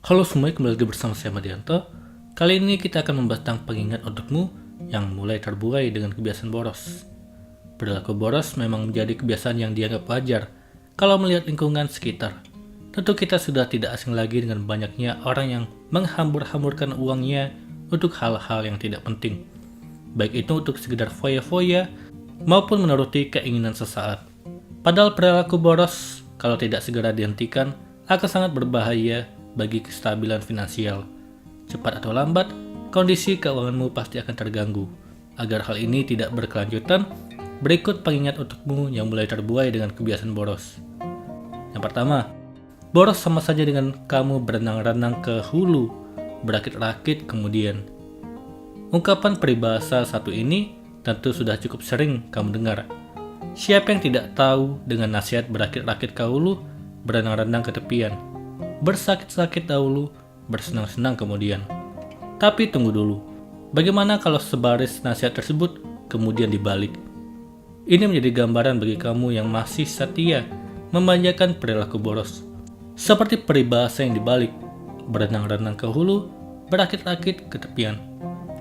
Halo semuanya, kembali lagi bersama saya Madianto. Kali ini kita akan membahas tentang pengingat untukmu yang mulai terbuai dengan kebiasaan boros. Perilaku boros memang menjadi kebiasaan yang dianggap wajar kalau melihat lingkungan sekitar. Tentu kita sudah tidak asing lagi dengan banyaknya orang yang menghambur-hamburkan uangnya untuk hal-hal yang tidak penting. Baik itu untuk sekedar foya-foya maupun menuruti keinginan sesaat. Padahal perilaku boros kalau tidak segera dihentikan akan sangat berbahaya bagi kestabilan finansial. Cepat atau lambat, kondisi keuanganmu pasti akan terganggu. Agar hal ini tidak berkelanjutan, berikut pengingat untukmu yang mulai terbuai dengan kebiasaan boros. Yang pertama, boros sama saja dengan kamu berenang-renang ke hulu, berakit-rakit kemudian. Ungkapan peribahasa satu ini tentu sudah cukup sering kamu dengar. Siapa yang tidak tahu dengan nasihat berakit-rakit ke hulu, berenang-renang ke tepian. Bersakit-sakit dahulu, bersenang-senang kemudian. Tapi tunggu dulu, bagaimana kalau sebaris nasihat tersebut kemudian dibalik? Ini menjadi gambaran bagi kamu yang masih setia memanjakan perilaku boros. Seperti peribahasa yang dibalik, berenang-renang ke hulu, berakit-rakit ke tepian.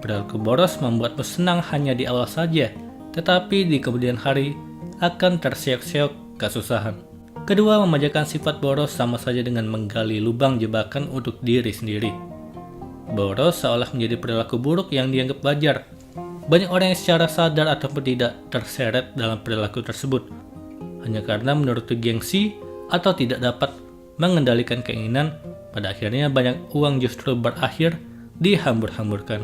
Perilaku boros membuatmu senang hanya di awal saja, tetapi di kemudian hari akan terseok-seok kesusahan. Kedua, memanjakan sifat boros sama saja dengan menggali lubang jebakan untuk diri sendiri. Boros seolah menjadi perilaku buruk yang dianggap wajar. Banyak orang yang secara sadar ataupun tidak terseret dalam perilaku tersebut, hanya karena menuruti gengsi atau tidak dapat mengendalikan keinginan. Pada akhirnya banyak uang justru berakhir dihambur-hamburkan.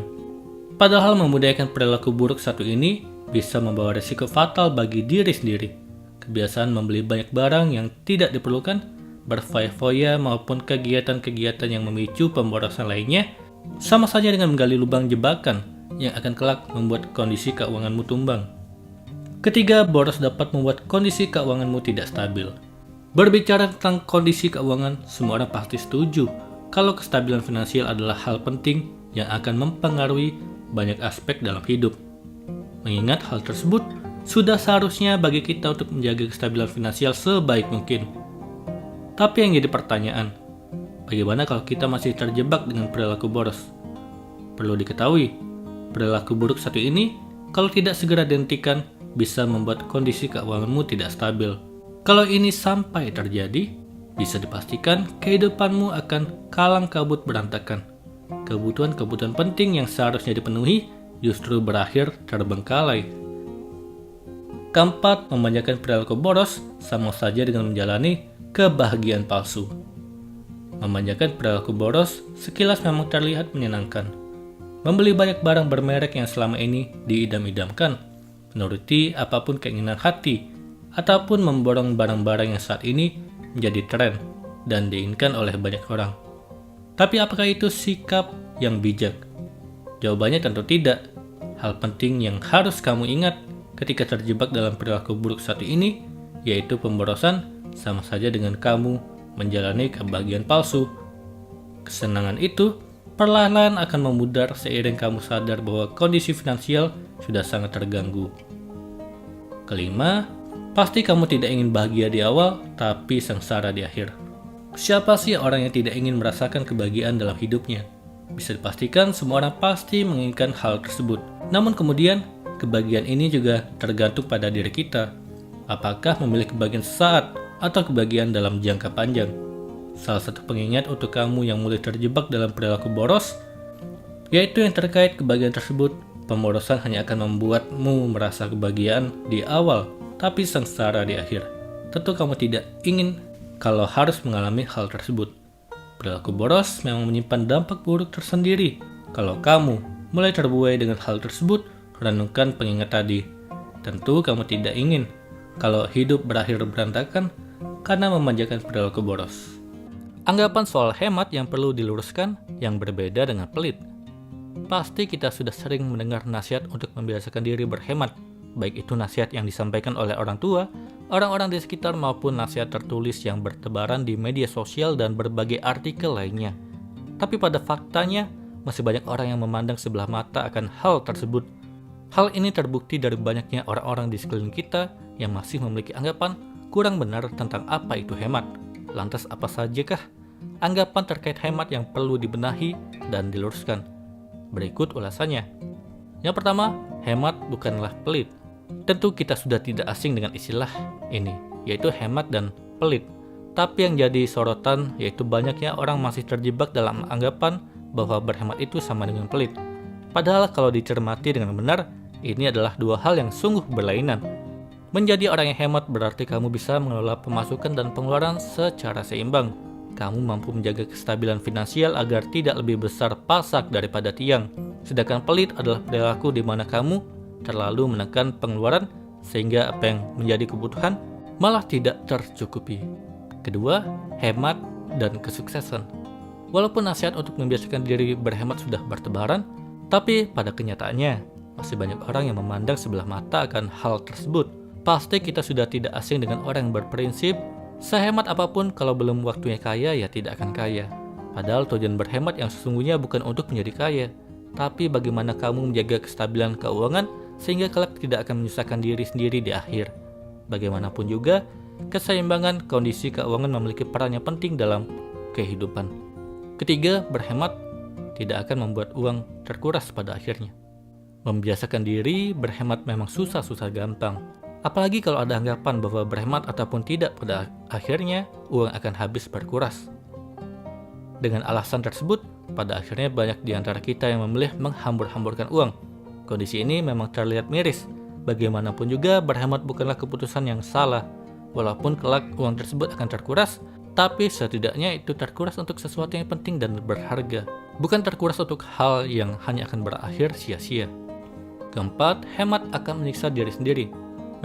Padahal memudahkan perilaku buruk satu ini bisa membawa risiko fatal bagi diri sendiri. Kebiasaan membeli banyak barang yang tidak diperlukan, berfoya-foya maupun kegiatan-kegiatan yang memicu pemborosan lainnya, sama saja dengan menggali lubang jebakan yang akan kelak membuat kondisi keuanganmu tumbang. Ketiga, boros dapat membuat kondisi keuanganmu tidak stabil. Berbicara tentang kondisi keuangan, semua orang pasti setuju kalau kestabilan finansial adalah hal penting yang akan mempengaruhi banyak aspek dalam hidup. Mengingat hal tersebut, sudah seharusnya bagi kita untuk menjaga kestabilan finansial sebaik mungkin. Tapi yang jadi pertanyaan, bagaimana kalau kita masih terjebak dengan perilaku boros? Perlu diketahui, perilaku buruk satu ini, kalau tidak segera dihentikan, bisa membuat kondisi keuanganmu tidak stabil. Kalau ini sampai terjadi, bisa dipastikan kehidupanmu akan kalang kabut berantakan. Kebutuhan-kebutuhan penting yang seharusnya dipenuhi justru berakhir terbengkalai. Keempat, memanjakan perilaku boros sama saja dengan menjalani kebahagiaan palsu. Memanjakan perilaku boros sekilas memang terlihat menyenangkan. Membeli banyak barang bermerek yang selama ini diidam-idamkan, menuruti apapun keinginan hati, ataupun memborong barang-barang yang saat ini menjadi tren dan diinginkan oleh banyak orang. Tapi apakah itu sikap yang bijak? Jawabannya tentu tidak. Hal penting yang harus kamu ingat ketika terjebak dalam perilaku buruk satu ini, yaitu pemborosan sama saja dengan kamu menjalani kebahagiaan palsu. Kesenangan itu perlahan-lahan akan memudar seiring kamu sadar bahwa kondisi finansial sudah sangat terganggu. Kelima, pasti kamu tidak ingin bahagia di awal, tapi sengsara di akhir. Siapa sih orang yang tidak ingin merasakan kebahagiaan dalam hidupnya? Bisa dipastikan semua orang pasti menginginkan hal tersebut. Namun kemudian, kebahagiaan ini juga tergantung pada diri kita. Apakah memilih kebahagiaan sesaat atau kebahagiaan dalam jangka panjang? Salah satu pengingat untuk kamu yang mulai terjebak dalam perilaku boros, yaitu yang terkait kebahagiaan tersebut, pemborosan hanya akan membuatmu merasa kebahagiaan di awal, tapi sengsara di akhir. Tentu kamu tidak ingin kalau harus mengalami hal tersebut. Perilaku boros memang menyimpan dampak buruk tersendiri. Kalau kamu mulai terbuai dengan hal tersebut, renungkan pengingat tadi. Tentu kamu tidak ingin kalau hidup berakhir berantakan karena memanjakan perilaku boros. Anggapan soal hemat yang perlu diluruskan yang berbeda dengan pelit. Pasti kita sudah sering mendengar nasihat untuk membiasakan diri berhemat, baik itu nasihat yang disampaikan oleh orang tua, orang-orang di sekitar maupun nasihat tertulis yang bertebaran di media sosial dan berbagai artikel lainnya. Tapi pada faktanya, masih banyak orang yang memandang sebelah mata akan hal tersebut. Hal ini terbukti dari banyaknya orang-orang di sekeliling kita yang masih memiliki anggapan kurang benar tentang apa itu hemat. Lantas apa sajakah anggapan terkait hemat yang perlu dibenahi dan diluruskan. Berikut ulasannya. Yang pertama, hemat bukanlah pelit. Tentu kita sudah tidak asing dengan istilah ini, yaitu hemat dan pelit. Tapi yang jadi sorotan yaitu banyaknya orang masih terjebak dalam anggapan bahwa berhemat itu sama dengan pelit. Padahal kalau dicermati dengan benar, ini adalah dua hal yang sungguh berlainan. Menjadi orang yang hemat berarti kamu bisa mengelola pemasukan dan pengeluaran secara seimbang. Kamu mampu menjaga kestabilan finansial agar tidak lebih besar pasak daripada tiang. Sedangkan pelit adalah perilaku di mana kamu terlalu menekan pengeluaran sehingga apa yang menjadi kebutuhan malah tidak tercukupi. Kedua, hemat dan kesuksesan. Walaupun nasihat untuk membiasakan diri berhemat sudah bertebaran, tapi pada kenyataannya masih banyak orang yang memandang sebelah mata akan hal tersebut. Pasti kita sudah tidak asing dengan orang yang berprinsip, sehemat apapun kalau belum waktunya kaya ya tidak akan kaya. Padahal tujuan berhemat yang sesungguhnya bukan untuk menjadi kaya, tapi bagaimana kamu menjaga kestabilan keuangan sehingga kelak tidak akan menyusahkan diri sendiri di akhir. Bagaimanapun juga, keseimbangan kondisi keuangan memiliki peran yang penting dalam kehidupan. Ketiga, berhemat tidak akan membuat uang terkuras pada akhirnya. Membiasakan diri berhemat memang susah-susah gampang. Apalagi kalau ada anggapan bahwa berhemat ataupun tidak pada akhirnya uang akan habis berkuras. Dengan alasan tersebut, pada akhirnya banyak di antara kita yang memilih menghambur-hamburkan uang. Kondisi ini memang terlihat miris. Bagaimanapun juga berhemat bukanlah keputusan yang salah. Walaupun kelak uang tersebut akan terkuras, tapi setidaknya itu terkuras untuk sesuatu yang penting dan berharga. Bukan terkuras untuk hal yang hanya akan berakhir sia-sia. Keempat, hemat akan menyiksa diri sendiri.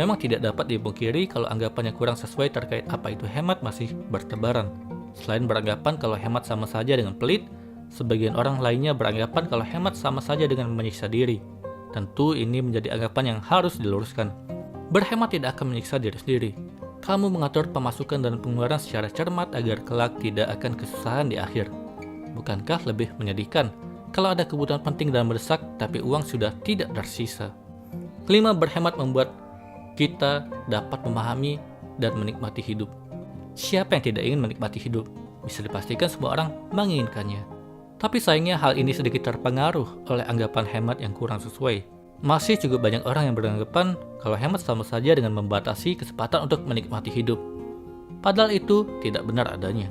Memang tidak dapat dipungkiri kalau anggapan yang kurang sesuai terkait apa itu hemat masih bertebaran. Selain beranggapan kalau hemat sama saja dengan pelit, sebagian orang lainnya beranggapan kalau hemat sama saja dengan menyiksa diri. Tentu ini menjadi anggapan yang harus diluruskan. Berhemat tidak akan menyiksa diri sendiri. Kamu mengatur pemasukan dan pengeluaran secara cermat agar kelak tidak akan kesusahan di akhir. Bukankah lebih menyedihkan kalau ada kebutuhan penting dan mendesak tapi uang sudah tidak tersisa? Kelima, berhemat membuat kita dapat memahami dan menikmati hidup. Siapa yang tidak ingin menikmati hidup? Bisa dipastikan semua orang menginginkannya. Tapi sayangnya hal ini sedikit terpengaruh oleh anggapan hemat yang kurang sesuai. Masih cukup banyak orang yang beranggapan kalau hemat sama saja dengan membatasi kesempatan untuk menikmati hidup. Padahal itu tidak benar adanya.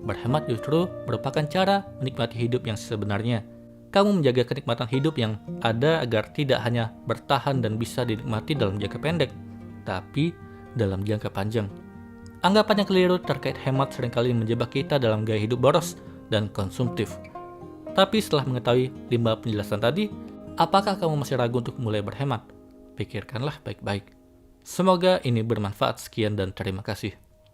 Berhemat justru merupakan cara menikmati hidup yang sebenarnya. Kamu menjaga kenikmatan hidup yang ada agar tidak hanya bertahan dan bisa dinikmati dalam jangka pendek, tapi dalam jangka panjang. Anggapan yang keliru terkait hemat seringkali menjebak kita dalam gaya hidup boros dan konsumtif. Tapi setelah mengetahui 5 penjelasan tadi, apakah kamu masih ragu untuk mulai berhemat? Pikirkanlah baik-baik. Semoga ini bermanfaat. Sekian dan terima kasih.